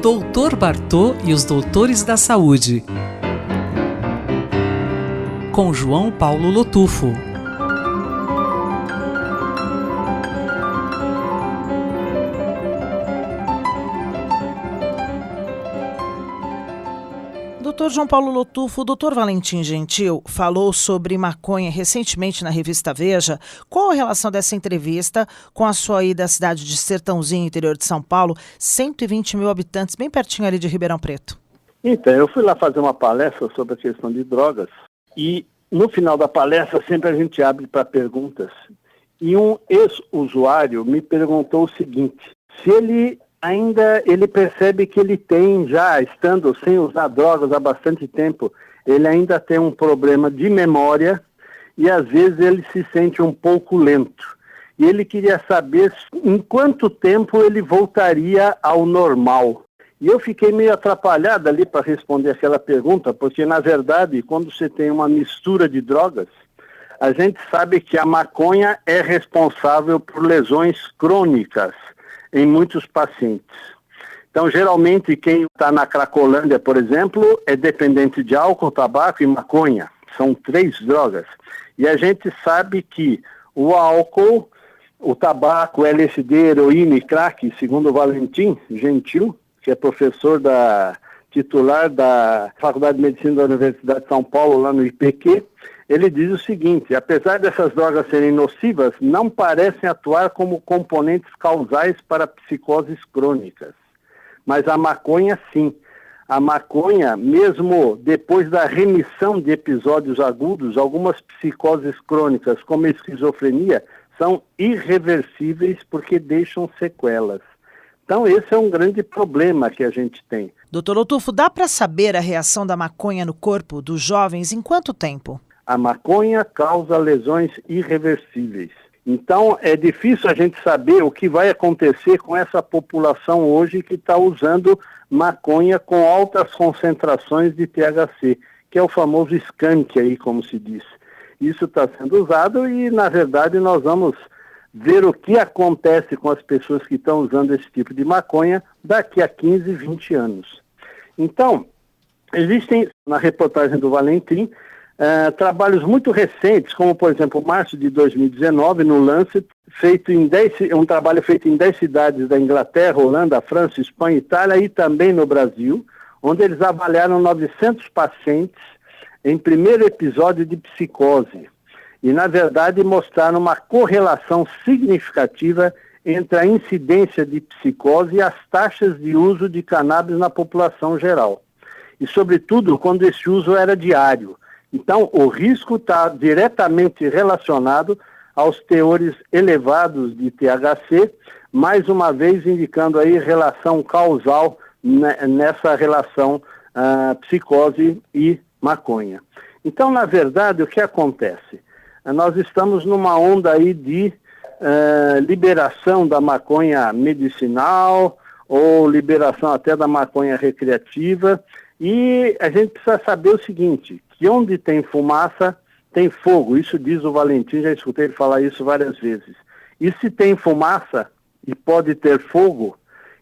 Doutor Bartô e os Doutores da Saúde, com João Paulo Lotufo. Dr. João Paulo Lotufo, o Dr. Valentim Gentil falou sobre maconha recentemente na revista Veja. Qual a relação dessa entrevista com a sua ida à cidade de Sertãozinho, interior de São Paulo, 120 mil habitantes, bem pertinho ali de Ribeirão Preto? Então, eu fui lá fazer uma palestra sobre a questão de drogas e no final da palestra sempre a gente abre para perguntas. E um ex-usuário me perguntou o seguinte: se ele percebe que ele tem, já estando sem usar drogas há bastante tempo, ele ainda tem um problema de memória e às vezes ele se sente um pouco lento. E ele queria saber em quanto tempo ele voltaria ao normal. E eu fiquei meio atrapalhado ali para responder aquela pergunta, porque na verdade, quando você tem uma mistura de drogas, a gente sabe que a maconha é responsável por lesões crônicas em muitos pacientes. Então, geralmente, quem está na Cracolândia, por exemplo, é dependente de álcool, tabaco e maconha. São 3 drogas. E a gente sabe que o álcool, o tabaco, LSD, heroína e crack, segundo o Valentim Gentil, que é professor titular da Faculdade de Medicina da Universidade de São Paulo, lá no IPQ, ele diz o seguinte: apesar dessas drogas serem nocivas, não parecem atuar como componentes causais para psicoses crônicas. Mas a maconha, sim. A maconha, mesmo depois da remissão de episódios agudos, algumas psicoses crônicas, como a esquizofrenia, são irreversíveis porque deixam sequelas. Então, esse é um grande problema que a gente tem. Doutor Lotufo, dá para saber a reação da maconha no corpo dos jovens em quanto tempo? A maconha causa lesões irreversíveis. Então, é difícil a gente saber o que vai acontecer com essa população hoje que está usando maconha com altas concentrações de THC, que é o famoso skunk aí, como se diz. Isso está sendo usado e, na verdade, nós vamos ver o que acontece com as pessoas que estão usando esse tipo de maconha daqui a 15, 20 anos. Então, existem, na reportagem do Valentim, trabalhos muito recentes, como, por exemplo, março de 2019, no Lancet, um trabalho feito em 10 cidades da Inglaterra, Holanda, França, Espanha, Itália e também no Brasil, onde eles avaliaram 900 pacientes em primeiro episódio de psicose. E, na verdade, mostraram uma correlação significativa entre a incidência de psicose e as taxas de uso de cannabis na população geral. E, sobretudo, quando esse uso era diário. Então, o risco está diretamente relacionado aos teores elevados de THC, mais uma vez indicando aí relação causal nessa relação psicose e maconha. Então, na verdade, o que acontece? Nós estamos numa onda aí de liberação da maconha medicinal ou liberação até da maconha recreativa, e a gente precisa saber o seguinte: que onde tem fumaça, tem fogo. Isso diz o Valentim, já escutei ele falar isso várias vezes. E se tem fumaça e pode ter fogo,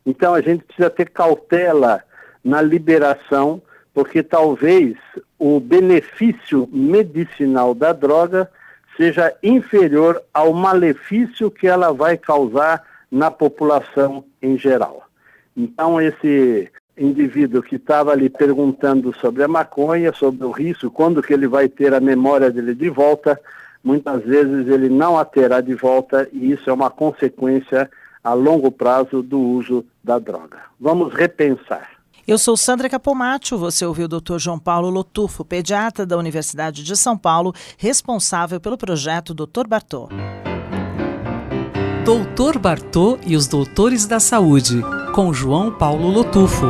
então a gente precisa ter cautela na liberação, porque talvez o benefício medicinal da droga seja inferior ao malefício que ela vai causar na população em geral. Então, esse indivíduo que estava ali perguntando sobre a maconha, sobre o risco, quando que ele vai ter a memória dele de volta, muitas vezes ele não a terá de volta, e isso é uma consequência a longo prazo do uso da droga. Vamos repensar. Eu sou Sandra Capomatto, você ouviu o Dr. João Paulo Lotufo, pediatra da Universidade de São Paulo, responsável pelo projeto Dr. Bartô. Doutor Bartô e os Doutores da Saúde, com João Paulo Lotufo.